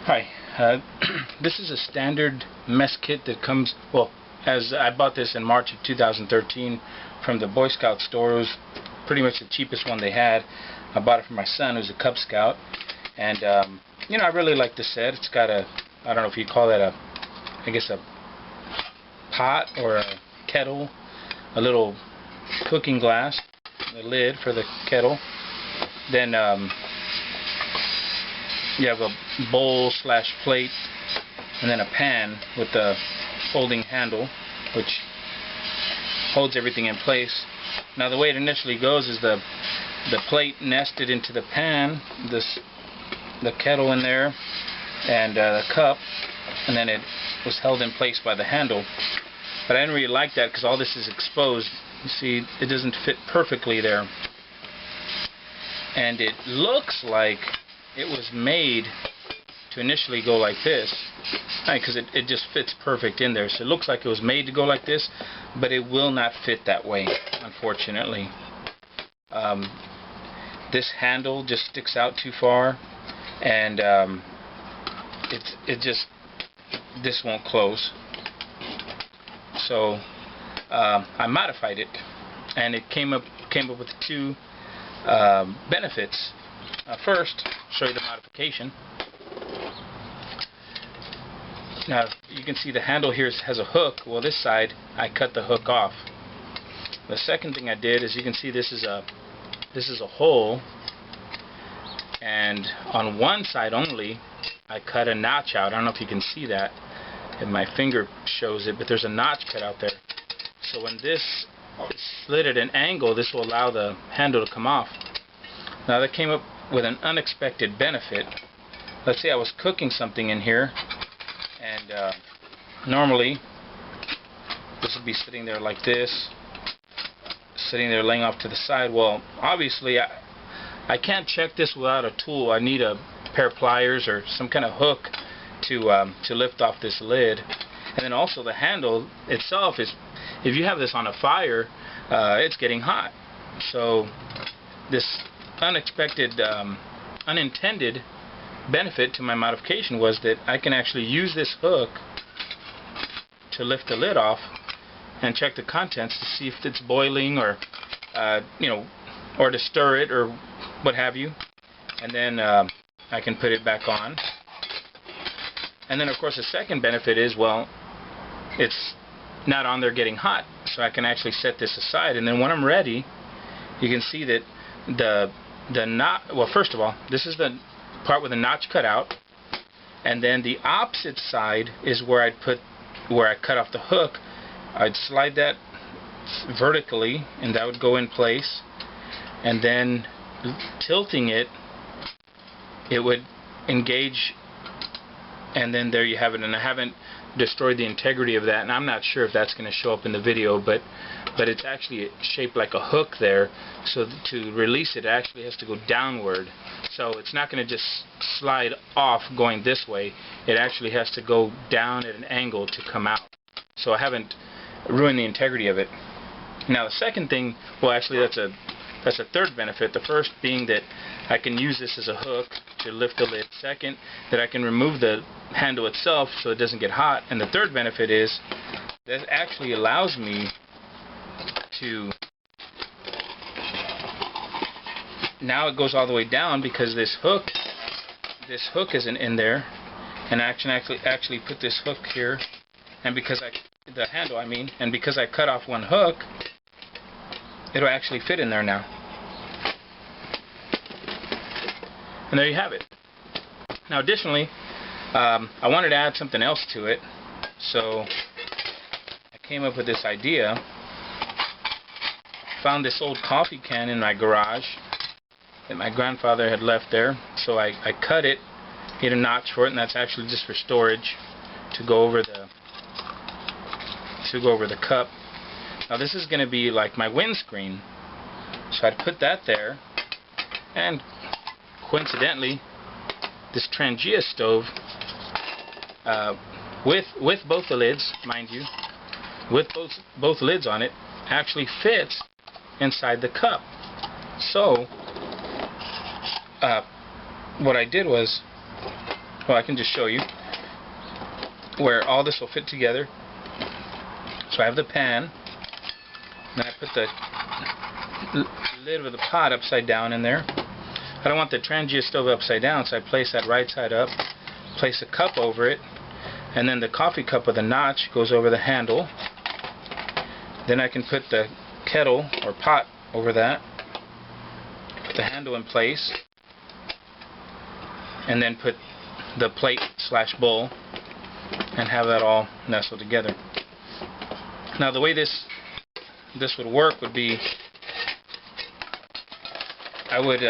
Hi, this is a standard mess kit that comes, well, as I bought this in March of 2013 from the Boy Scout store. It was pretty much the cheapest one they had. I bought it for my son, who's a Cub Scout, and you know, I really like the set. It's got a, I don't know if you call that I guess a pot or a kettle, a little cooking glass, the lid for the kettle. Then you have a bowl slash plate, and then a pan with the folding handle which holds everything in place. Now the way it initially goes is the plate nested into the pan, the kettle in there, and the cup, and then it was held in place by the handle. But I didn't really like that because all this is exposed. You see, it doesn't fit perfectly there, and it looks like it was made to initially go like this, because it just fits perfect in there. So it looks like it was made to go like this, but it will not fit that way, unfortunately. This handle just sticks out too far, and this won't close. So I modified it, and it came up with two benefits. First, I'll show you the modification. Now you can see the handle here has a hook. Well, this side I cut the hook off. The second thing I did is, you can see this is a hole, and on one side only I cut a notch out. I don't know if you can see that, and my finger shows it, but there's a notch cut out there. So when this is slid at an angle, this will allow the handle to come off. Now that came up with an unexpected benefit. Let's say I was cooking something in here, and normally this would be sitting there like this, sitting there laying off to the side. Well, obviously I can't check this without a tool. I need a pair of pliers or some kind of hook to lift off this lid. And then also the handle itself is, if you have this on a fire, it's getting hot. So this unexpected, unintended benefit to my modification was that I can actually use this hook to lift the lid off and check the contents to see if it's boiling, or you know, or to stir it or what have you, and then I can put it back on. And then of course the second benefit is, well, it's not on there getting hot, so I can actually set this aside, and then when I'm ready, you can see that the knot, well, first of all, this is the part with the notch cut out, and then the opposite side is where I cut off the hook. I'd slide that vertically, and that would go in place, and then tilting it, it would engage, and then there you have it. And I haven't destroyed the integrity of that, and I'm not sure if that's going to show up in the video, but it's actually shaped like a hook there, so to release it actually has to go downward. So it's not going to just slide off going this way. It actually has to go down at an angle to come out. So I haven't ruined the integrity of it. Now the second thing, well, actually that's a third benefit. The first being that I can use this as a hook to lift the lid. Second, that I can remove the handle itself so it doesn't get hot. And the third benefit is that actually allows me to, now it goes all the way down, because this hook isn't in there, and I can actually put this hook here, and because the handle, I mean, and because I cut off one hook, it'll actually fit in there now. And there you have it. Now additionally, I wanted to add something else to it, so I came up with this idea. Found this old coffee can in my garage that my grandfather had left there, so I cut it, made a notch for it, and that's actually just for storage to go over the cup. Now this is going to be like my windscreen, so I'd put that there, and coincidentally this Trangia stove, with both the lids, mind you, with both lids on it, actually fits inside the cup. So what I did was well, I can just show you where all this will fit together. So I have the pan, and I put the lid of the pot upside down in there. I don't want the Trangia stove upside down, so I place that right side up, place a cup over it, and then the coffee cup with a notch goes over the handle. Then I can put the kettle or pot over that, put the handle in place, and then put the plate / bowl and have that all nestled together. Now the way this would work would be, I would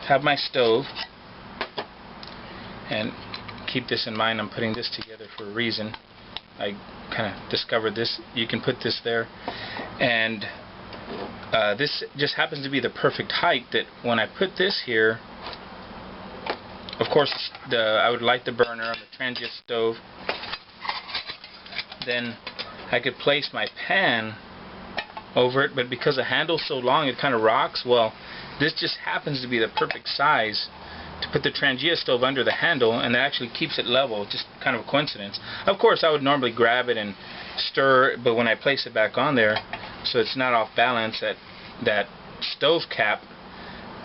have my stove, and keep this in mind, I'm putting this together for a reason. I kind of discovered this. You can put this there, and this just happens to be the perfect height that when I put this here, of course I would light the burner on the Trangia stove, then I could place my pan over it, but because the handle's so long it kind of rocks. Well, this just happens to be the perfect size to put the Trangia stove under the handle, and that actually keeps it level. Just kind of a coincidence. Of course I would normally grab it and stir, but when I place it back on there, so it's not off balance, that stove cap,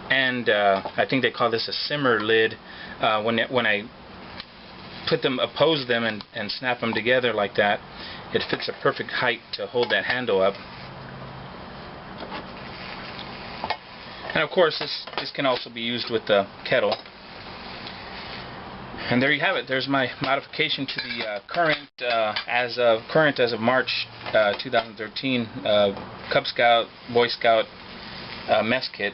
and I think they call this a simmer lid, when I put them, oppose them and snap them together like that, it fits a perfect height to hold that handle up. And of course this can also be used with the kettle. And there you have it. There's my modification to the current as of March 2013 Cub Scout, Boy Scout mess kit.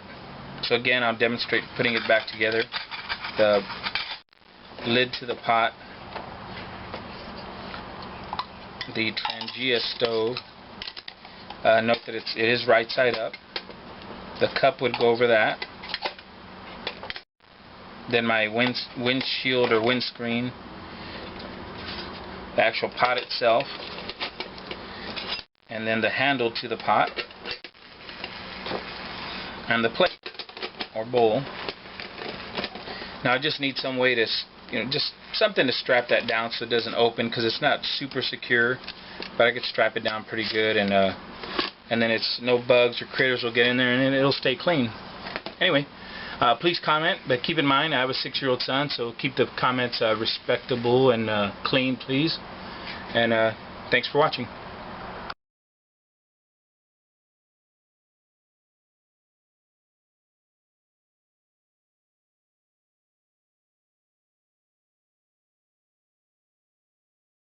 So again, I'll demonstrate putting it back together. The lid to the pot, the Trangia stove. Note that it is right side up. The cup would go over that. Then my windshield or windscreen, the actual pot itself, and then the handle to the pot, and the plate or bowl. Now I just need some way to, just something to strap that down so it doesn't open, because it's not super secure, but I could strap it down pretty good, and then it's no bugs or critters will get in there, and it'll stay clean. Anyway, please comment, but keep in mind I have a 6-year-old son, so keep the comments respectable and clean, please. And thanks for watching.